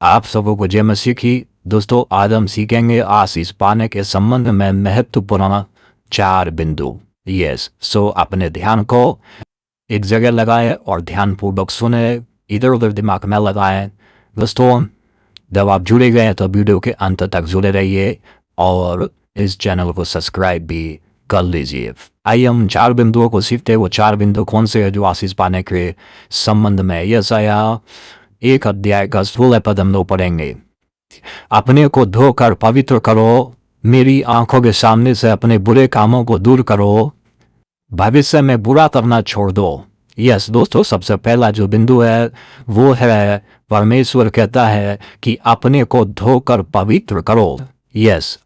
आप सबों को जय मसीह की। दोस्तों, आज हम सीखेंगे आशीष पाने के संबंध में महत्वपूर्ण 4 बिंदु। सो अपने ध्यान को एक जगह लगाएं और ध्यानपूर्वक सुने, इधर उधर दिमाग में लगाएं। दोस्तों, जब आप जुड़े गए तो वीडियो के अंत तक जुड़े रहिए और इस चैनल को सब्सक्राइब भी कर लीजिए। आइए हम 4 बिंदुओं को सीखते हैं। वो 4 बिंदु कौन से हैं जो आशीष पाने के संबंध में? यशायाह 1 अध्याय का 16 पद हम लोग पढ़ेंगे। अपने को धोकर पवित्र करो, मेरी आंखों के सामने से अपने बुरे कामों को दूर करो, भविष्य में बुरा करना छोड़ दो। दोस्तों, सबसे पहला जो बिंदु है वो है, परमेश्वर कहता है कि अपने को धोकर पवित्र करो।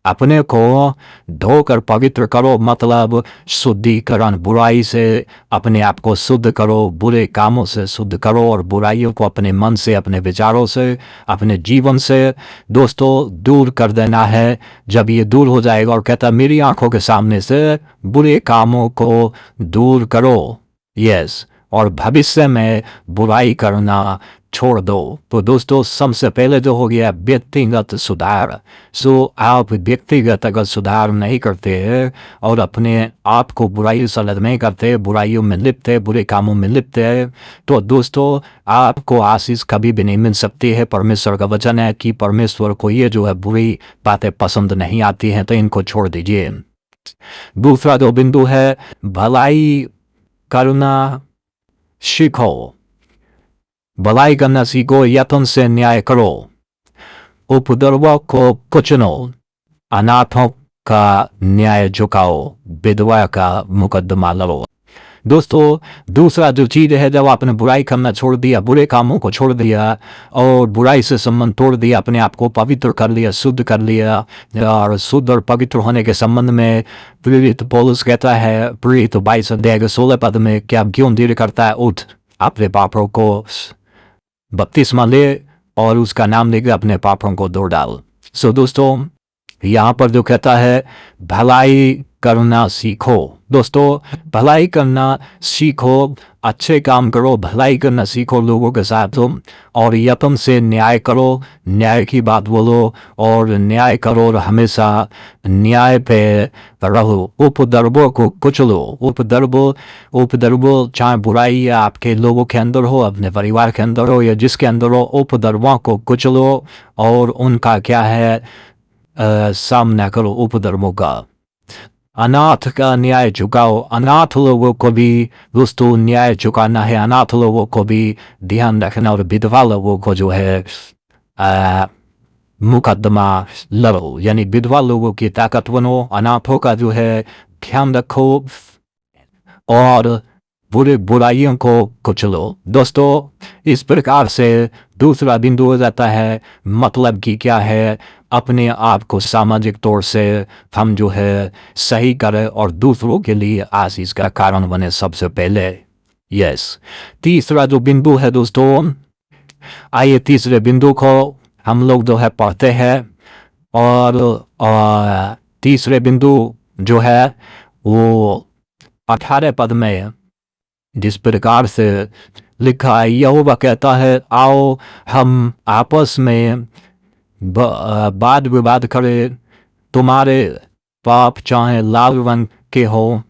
अपने को धोकर पवित्र करो मतलब शुद्धिकरण, बुराई से अपने आप को शुद्ध करो, बुरे कामों से शुद्ध करो और बुराइयों को अपने मन से, अपने विचारों से, अपने जीवन से दोस्तों दूर कर देना है। जब ये दूर हो जाएगा, और कहता मेरी आंखों के सामने से बुरे कामों को दूर करो, और भविष्य में बुराई करना छोड़ दो। तो दोस्तों, सबसे पहले जो हो गया व्यक्तिगत सुधार। आप व्यक्तिगत अगर सुधार नहीं करते हैं और अपने आप को बुराई से नहीं करते, बुराइयों में लिप्त, बुरे कामों में लिप्त है, तो दोस्तों आपको आशीष कभी भी नहीं मिल सकती है। परमेश्वर का वचन है कि परमेश्वर को ये जो है बुरी बातें पसंद नहीं आती हैं, तो इनको छोड़ दीजिए। दूसरा जो बिंदु है, भलाई करना सीखो। भलाई करना सीखो, यत्न से न्याय करो, उपद्रव को कुचलो, अनाथों का न्याय झुकाओ, विधवा का मुकदमा लड़ो। दोस्तों, दूसरा जो चीज़ है, जब आपने बुराई करना छोड़ दिया, बुरे कामों को छोड़ दिया और बुराई से संबंध तोड़ दिया, अपने आप को पवित्र कर लिया, शुद्ध कर लिया, और शुद्ध और पवित्र होने के संबंध में प्रेरित पौलुस कहता है, प्रेरित 22 अध्याय के 16 पद में, क्या क्यों देर करता है, उठ अपने पापों को बपतिस्मा ले और उसका नाम लेकर अपने पापों को धो डाल। दोस्तों, यहाँ पर जो कहता है भलाई करना सीखो। दोस्तों, भलाई करना सीखो, अच्छे काम करो, भलाई करना सीखो लोगों के साथ, और यत्न से न्याय करो, न्याय की बात बोलो और न्याय करो और हमेशा न्याय पे रहो। उपद्रवों को कुचलो। उपद्रव चाहे बुराई या आपके लोगों के अंदर हो, अपने परिवार के अंदर हो या जिसके अंदर हो, उपद्रवों को कुचलो और उनका क्या है सामना करो उपद्रवों का। अनाथ का न्याय झुकाओ। अनाथ लोगों को भी दोस्तों न्याय झुकाना है, अनाथ लोगों को भी ध्यान रखना, और विधवा लोगों को जो है मुकदमा लड़ो, यानी विधवा लोगों की ताकत बनो, अनाथों का जो है ध्यान रखो और बुराइयों को कुचलो। दोस्तों, इस प्रकार से दूसरा बिंदु हो जाता है, मतलब कि क्या है, अपने आप को सामाजिक तौर से हम जो है सही करें और दूसरों के लिए आशीष का कारण बने सबसे पहले। तीसरा जो बिंदु है दोस्तों, आइए तीसरे बिंदु को हम लोग जो है पढ़ते हैं। और तीसरे बिंदु जो है वो 18 पद में जिस प्रकार से लिखा है, यहोवा कहता है, आओ हम आपस में वाद विवाद करें, तुम्हारे पाप चाहे लाल रंग के हो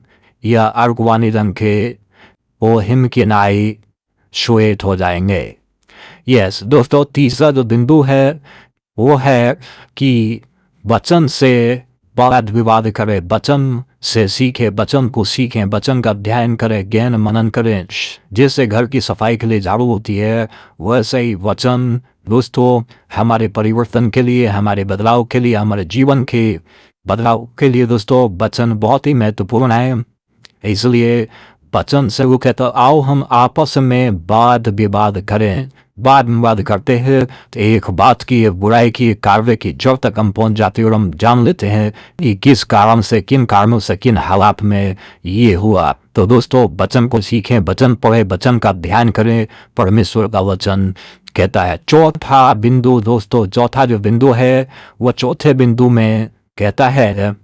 या अर्गवानी रंग के, वो हिमकिनाई श्वेत हो जाएंगे। दोस्तों, तीसरा जो बिंदु है वो है कि वचन से वाद विवाद करें, वचन से सीखें, वचन को सीखें, वचन का अध्ययन करें, ज्ञान मनन करें। जैसे घर की सफाई के लिए झाड़ू होती है, वैसे ही वचन दोस्तों हमारे परिवर्तन के लिए, हमारे बदलाव के लिए, हमारे जीवन के बदलाव के लिए दोस्तों वचन बहुत ही महत्वपूर्ण है। इसलिए वचन से वो कहता, आओ हम आपस में वाद विवाद करें। वाद विवाद करते हैं तो एक बात की, बुराई की, कार्य की जब तक हम पहुंच जाते हैं और हम जान लेते हैं कि किस कारण से, किन कारणों से, किन हालात में ये हुआ। तो दोस्तों वचन को सीखें, वचन पढ़ें, वचन का ध्यान करें। परमेश्वर का वचन कहता है। चौथा बिंदु दोस्तों, चौथा जो बिंदु है वो चौथे बिंदु में कहता है,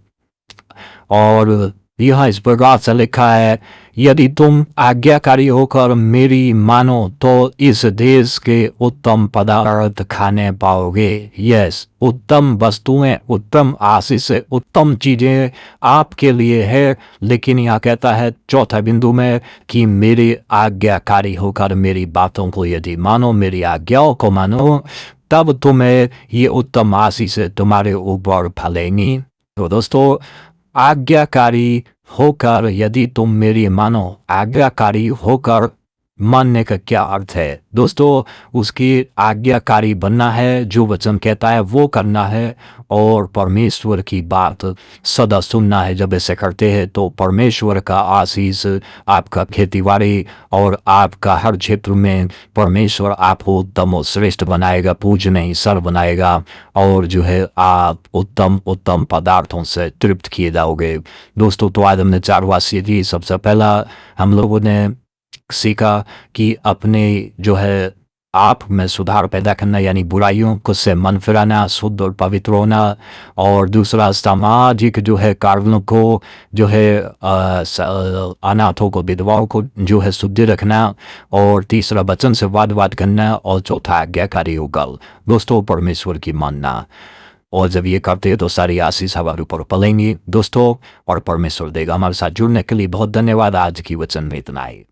और यह इस प्रकार से लिखा है, यदि तुम आज्ञाकारी होकर मेरी मानो तो इस देश के उत्तम पदार्थ खाने पाओगे। यस, उत्तम वस्तुएं, उत्तम आशीष, उत्तम चीजें आपके लिए है। लेकिन यहाँ कहता है चौथा बिंदु में कि मेरे आज्ञाकारी होकर मेरी बातों को यदि मानो, मेरी आज्ञाओं को मानो, तब तुम्हें ये उत्तम आशीष तुम्हारे ऊपर फलेंगी। तो दोस्तों, आज्ञाकारी होकर यदि तुम मेरी मानो, आज्ञाकारी होकर मानने का क्या अर्थ है दोस्तों? उसकी आज्ञाकारी बनना है, जो वचन कहता है वो करना है, और परमेश्वर की बात सदा सुनना है। जब ऐसे करते हैं तो परमेश्वर का आशीष आपका खेतीबाड़ी और आपका हर क्षेत्र में परमेश्वर आपको उत्तम और श्रेष्ठ बनाएगा, पूज्य नहीं सर बनाएगा, और जो है आप उत्तम उत्तम पदार्थों से तृप्त किए जाओगे। दोस्तों, तो आज हमने 4 बात सीखी। सबसे पहला हम लोगों ने सीखा कि अपने जो है आप में सुधार पैदा करना, यानी बुराइयों को से मन फिराना, शुद्ध और पवित्र होना। और दूसरा, सामाजिक जो है कारणों को जो है अनाथों को, विधवाओं को जो है शुद्ध रखना। और तीसरा, वचन से वाद करना। और चौथा, आज्ञाकारी होगा दोस्तों परमेश्वर की मानना। और जब ये करते हैं तो सारी आशीष हमारे ऊपर पलेंगी दोस्तों, और परमेश्वर देगा। हमारे साथ जुड़ने के लिए बहुत धन्यवाद। आज की वचन में इतना ही।